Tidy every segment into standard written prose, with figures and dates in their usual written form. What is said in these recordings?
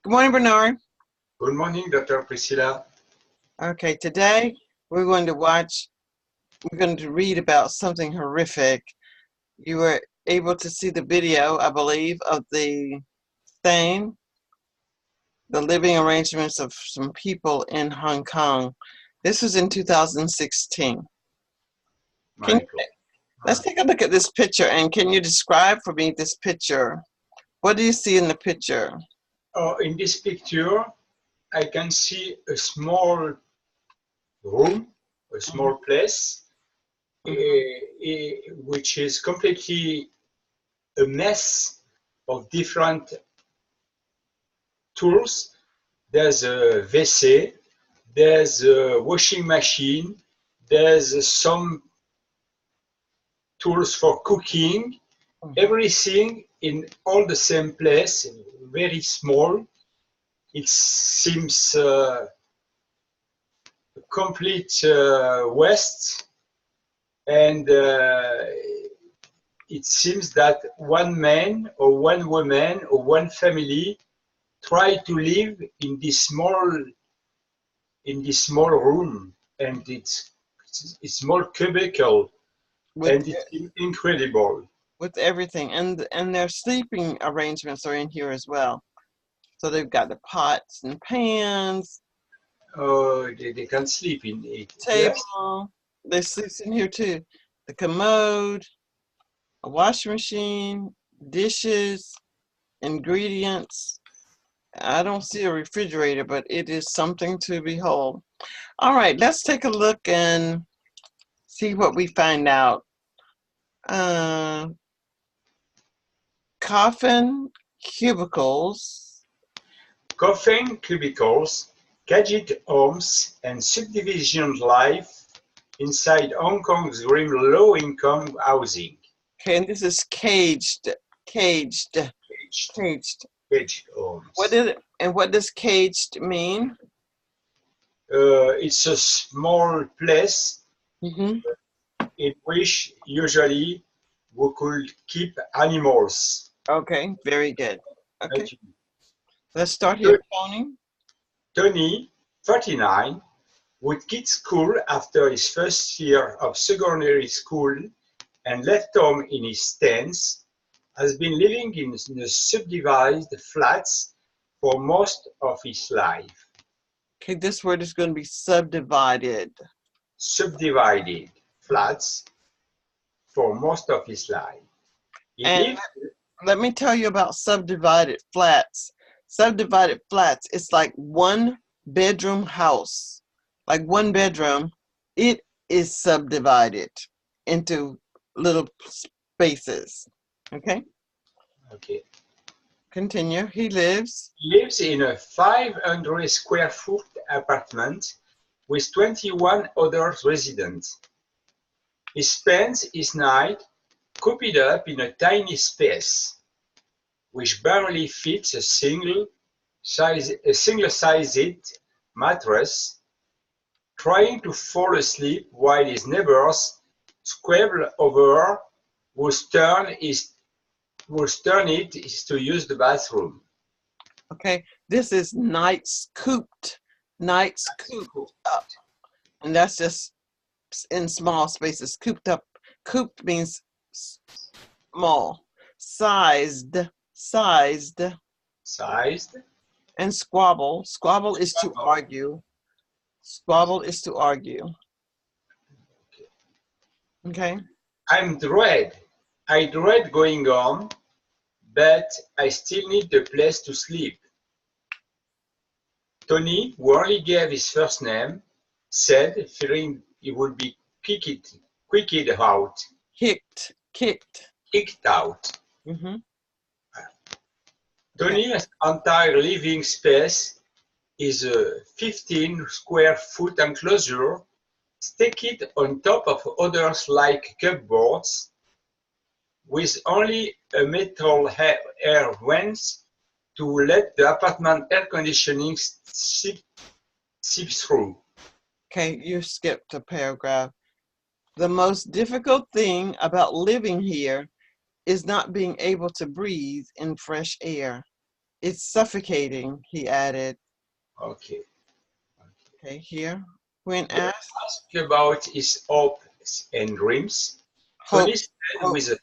Good morning, Bernard. Good morning, Dr. Priscilla. Okay, today we're going to read about something horrific. You were able to see the video, I believe, of the thing, the living arrangements of some people in Hong Kong. This was in 2016. Let's take a look at this picture, and can you describe for me this picture? What do you see in the picture? In this picture, I can see a small room, a small place, which is completely a mess of different tools. There's a WC, there's a washing machine, there's some tools for cooking, everything in all the same place, very small. It seems complete waste, and it seems that one man or one woman or one family try to live in this small room, and it's a small cubicle, and it's incredible. With everything, and their sleeping arrangements are in here as well. So they've got the pots and pans. Oh, they can sleep in it. Table. Yes. They sleep in here too. The commode, a washing machine, dishes, ingredients. I don't see a refrigerator, but it is something to behold. All right, let's take a look and see what we find out. Coffin, Cubicles. Coffin, Cubicles, caged homes, and subdivision life inside Hong Kong's grim low-income housing. Okay, and this is caged homes. What is it, and what does caged mean? It's a small place in which usually we could keep animals. Okay, very good. Okay, let's start here. Tony, 39, would quit school after his first year of secondary school and left home in his teens, has been living in the subdivided flats for most of his life. Okay, this word is going to be subdivided. Subdivided flats for most of his life. Let me tell you about subdivided flats. Subdivided flats, it's like one bedroom house. Like one bedroom, it is subdivided into little spaces. Okay? Okay. Continue. He lives in a 500 square foot apartment with 21 other residents. He spends his night cooped up in a tiny space, which barely fits a single-sized mattress, trying to fall asleep while his neighbors squabble over whose turn it is to use the bathroom. Okay, this is nights cooped up, and that's just in small spaces. Cooped up. Cooped means small. Sized. And squabble. Squabble is to argue. Squabble is to argue. Okay. I dread going home, but I still need a place to sleep. Tony, who only gave his first name, said, fearing he would be kicked out. Kicked out. Tony's entire living space is a 15 square foot enclosure stacked on top of others like cupboards, with only a metal air vents to let the apartment air conditioning seep through. Okay, you skipped a paragraph. The most difficult thing about living here is not being able to breathe in fresh air. It's suffocating, he added. Okay. Okay, here. When When asked, asked about his hopes and dreams, Tony hopes, said with hopes, a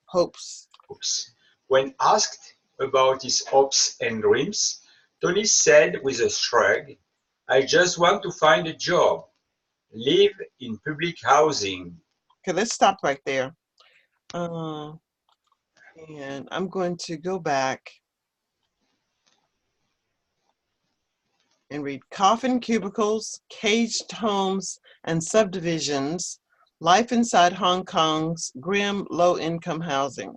hopes. oops. When asked about his hopes and dreams, Tony said with a shrug, I just want to find a job, live in public housing. Okay, let's stop right there. Uh, and I'm going to go back and read Coffin, Cubicles, Caged Homes and Subdivisions, Life Inside Hong Kong's Grim Low-Income Housing.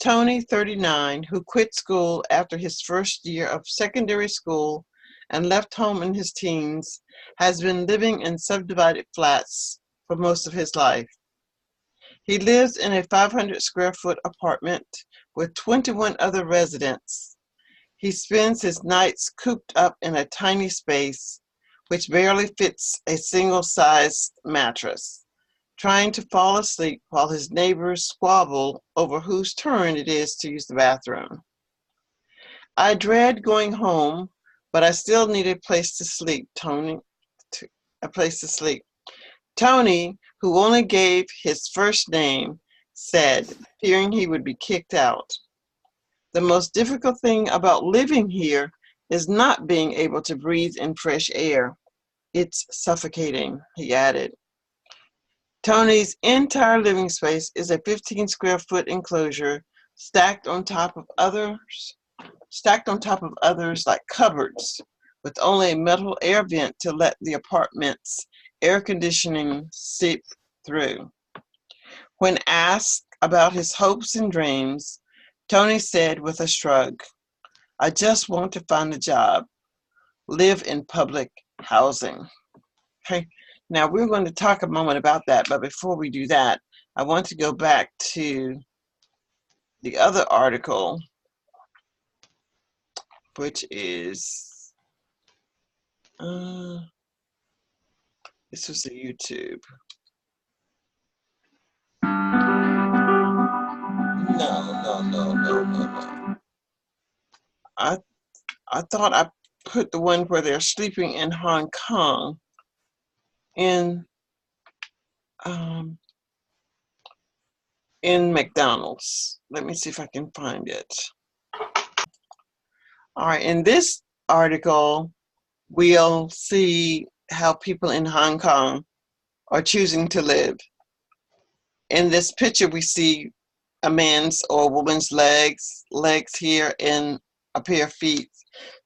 Tony, 39, who quit school after his first year of secondary school and left home in his teens, has been living in subdivided flats for most of his life. He lives in a 500 square foot apartment with 21 other residents. He spends his nights cooped up in a tiny space, which barely fits a single-sized mattress, trying to fall asleep while his neighbors squabble over whose turn it is to use the bathroom. I dread going home, but I still need a place to sleep, Tony. A place to sleep. Tony, who only gave his first name, said, fearing he would be kicked out. The most difficult thing about living here is not being able to breathe in fresh air. It's suffocating, he added. Tony's entire living space is a 15 square foot enclosure stacked on top of others like cupboards, with only a metal air vent to let the apartment's air conditioning seep through. When asked about his hopes and dreams, Tony said with a shrug, I just want to find a job, live in public housing. Okay, now we're going to talk a moment about that, but before we do that, I want to go back to the other article, which is, this was a YouTube. No. I thought I put the one where they're sleeping in Hong Kong um, in McDonald's. Let me see if I can find it. All right, in this article, we'll see how people in Hong Kong are choosing to live. In this picture, we see a man's or a woman's legs here, and a pair of feet.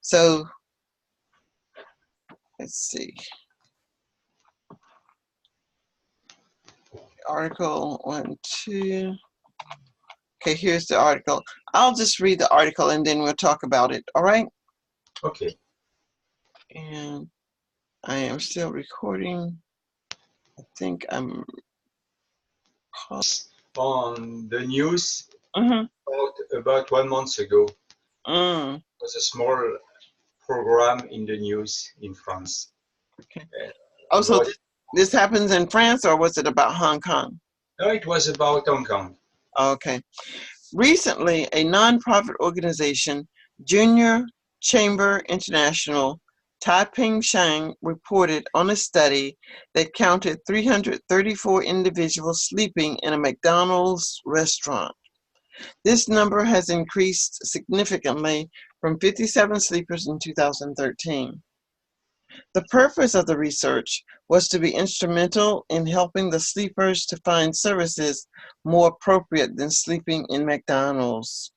So let's see. Article 1, 2. Okay, here's the article. I'll just read the article and then we'll talk about it. All right? Okay. And I am still recording. I think I'm On the news mm-hmm. about 1 month ago. Mm. It was a small program in the news in France. Okay. Oh, so About, this happens in France, or was it about Hong Kong? no, it was about Hong Kong. Okay. Recently, a nonprofit organization, Junior Chamber International, Taiping Shang, reported on a study that counted 334 individuals sleeping in a McDonald's restaurant. This number has increased significantly from 57 sleepers in 2013. The purpose of the research was to be instrumental in helping the sleepers to find services more appropriate than sleeping in McDonald's.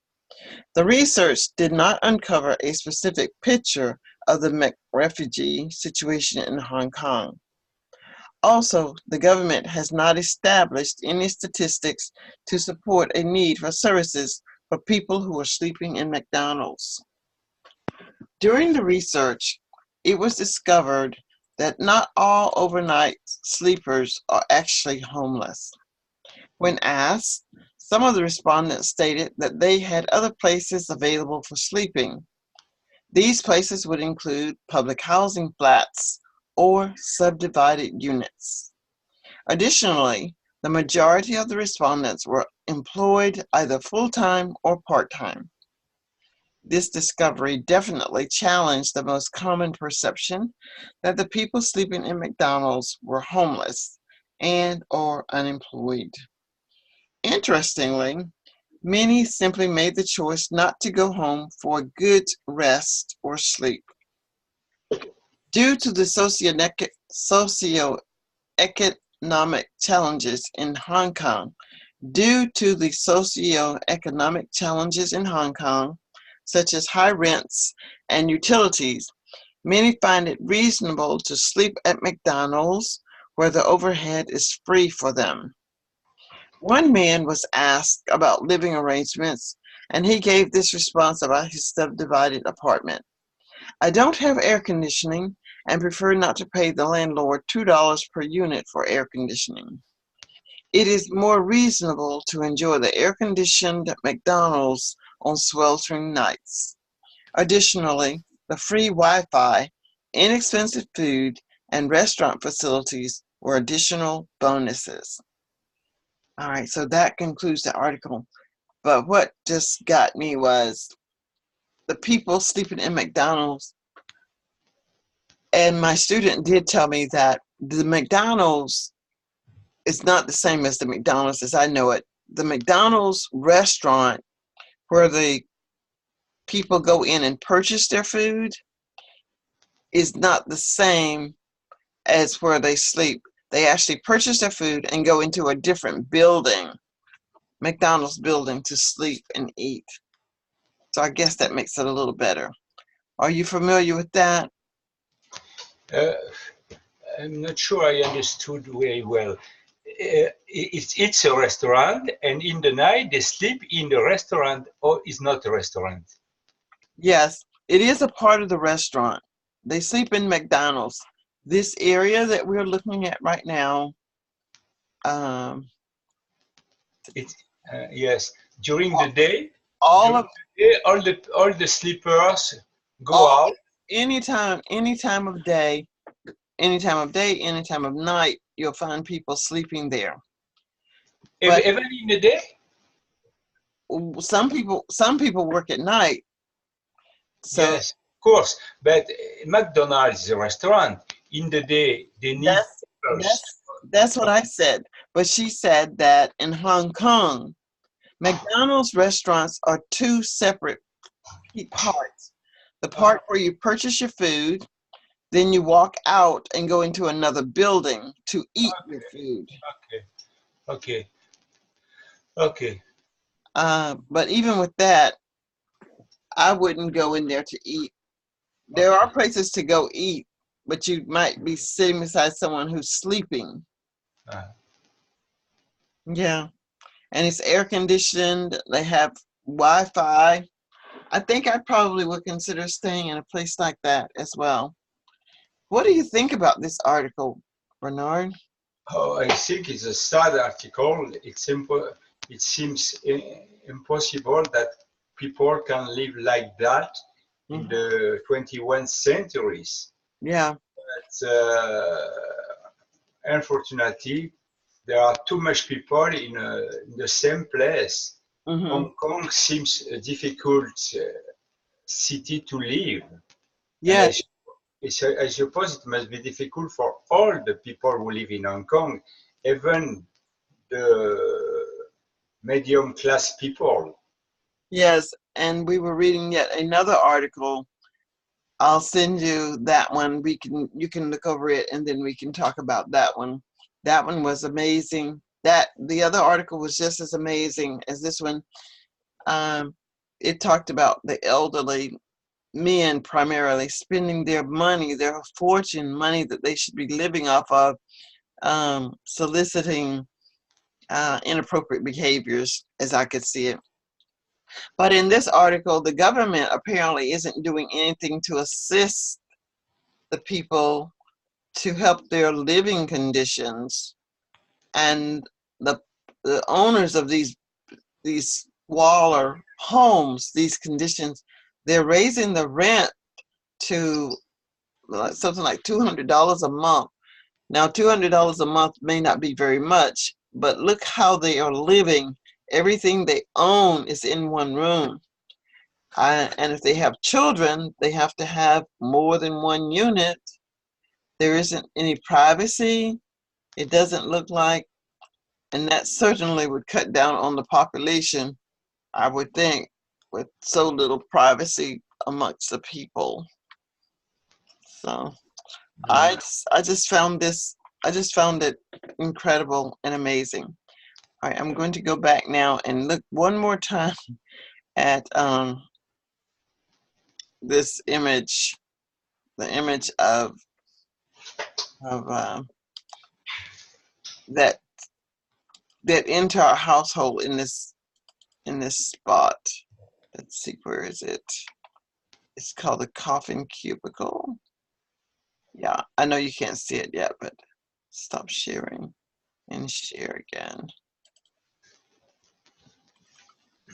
The research did not uncover a specific picture of the refugee situation in Hong Kong. Also, the government has not established any statistics to support a need for services for people who are sleeping in McDonald's. During the research, it was discovered that not all overnight sleepers are actually homeless. When asked, some of the respondents stated that they had other places available for sleeping. These places would include public housing flats or subdivided units. Additionally, the majority of the respondents were employed either full-time or part-time. This discovery definitely challenged the most common perception that the people sleeping in McDonald's were homeless and or unemployed. Interestingly, many simply made the choice not to go home for a good rest or sleep. Due to the socioeconomic challenges in Hong Kong, such as high rents and utilities, many find it reasonable to sleep at McDonald's where the overhead is free for them. One man was asked about living arrangements, and he gave this response about his subdivided apartment. I don't have air conditioning and prefer not to pay the landlord $2 per unit for air conditioning. It is more reasonable to enjoy the air-conditioned McDonald's on sweltering nights. Additionally, the free Wi-Fi, inexpensive food, and restaurant facilities were additional bonuses. All right, so that concludes the article. But what just got me was the people sleeping in McDonald's. And my student did tell me that the McDonald's is not the same as the McDonald's as I know it. The McDonald's restaurant where the people go in and purchase their food is not the same as where they sleep. They actually purchase their food and go into a different building, McDonald's building, to sleep and eat. So I guess that makes it a little better. Are you familiar with that? I'm not sure I understood very well. It's a restaurant, and in the night they sleep in the restaurant, or it's not a restaurant? Yes, it is a part of the restaurant. They sleep in McDonald's. This area that we're looking at right now, Yes. During the day, all of all the sleepers go all out. any time of day, any time of night, you'll find people sleeping there. But Even in the day? some people work at night. So Yes, of course. But McDonald's is a restaurant. In the day, they need that's sleepers. that's what I said. But she said that in Hong Kong, McDonald's restaurants are two separate parts. The part where you purchase your food, then you walk out and go into another building to eat your food. Okay. Okay. But even with that, I wouldn't go in there to eat. There are places to go eat, but you might be sitting beside someone who's sleeping. Yeah. And it's air conditioned. They have Wi-Fi. I think I probably would consider staying in a place like that as well. What do you think about this article, Bernard? Oh, I think it's a sad article. It seems impossible that people can live like that in the 21st centuries. Yeah. But unfortunately, there are too much people in the same place. Hong Kong seems a difficult city to live. Yeah. And I suppose it must be difficult for all the people who live in Hong Kong, even the medium class people. Yes. And we were reading yet another article. I'll send you that one. You can look over it and then we can talk about that one. That one was amazing. The other article was just as amazing as this one. It talked about the elderly men primarily spending their money, their fortune money that they should be living off of, soliciting inappropriate behaviors, as I could see it. But in this article, the government apparently isn't doing anything to assist the people to help their living conditions, and the owners of these squalor homes, these conditions, they're raising the rent to something like $200 a month. Now, $200 a month may not be very much, but look how they are living. Everything they own is in one room. And if they have children, they have to have more than one unit. There isn't any privacy. It doesn't look like, and that certainly would cut down on the population, I would think, with so little privacy amongst the people. So Mm. I just found it incredible and amazing. All right, I'm going to go back now and look one more time at this image, the image of that entire household in this spot. Let's see, where is it? It's called the Coffin Cubicle. Yeah, I know you can't see it yet, but stop sharing and share again.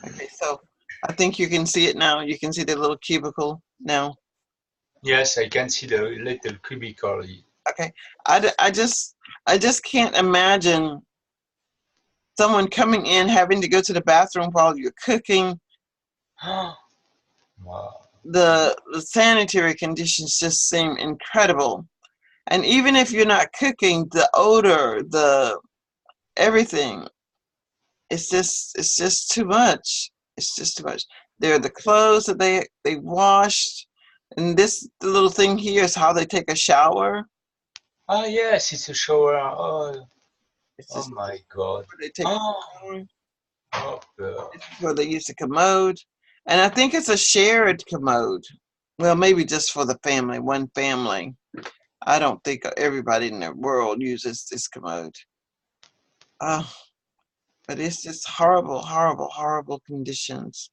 Okay, so I think you can see it now. You can see the little cubicle now. Yes, I can see the little cubicle. Okay, I just can't imagine someone coming in having to go to the bathroom while you're cooking. Wow. The sanitary conditions just seem incredible. And even if you're not cooking, the odor, the everything, it's just too much. It's just too much. There are the clothes that they washed, and this the little thing here is how they take a shower. Ah, yes, it's a shower. Oh, It's oh just my God. where they take a Oh, shower. oh, This is where they use the commode, and I think it's a shared commode. Well, maybe just for the family, one family. I don't think everybody in the world uses this commode. Uh, but it's just horrible, horrible, horrible conditions.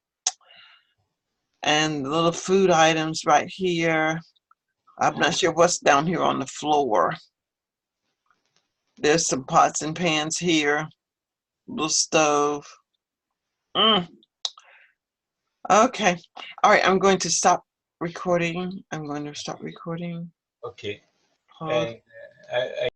And the little food items right here. I'm not sure what's down here on the floor. There's some pots and pans here. Little stove. Mm. Okay. All right. I'm going to stop recording. I'm going to stop recording. okay. Pause. And I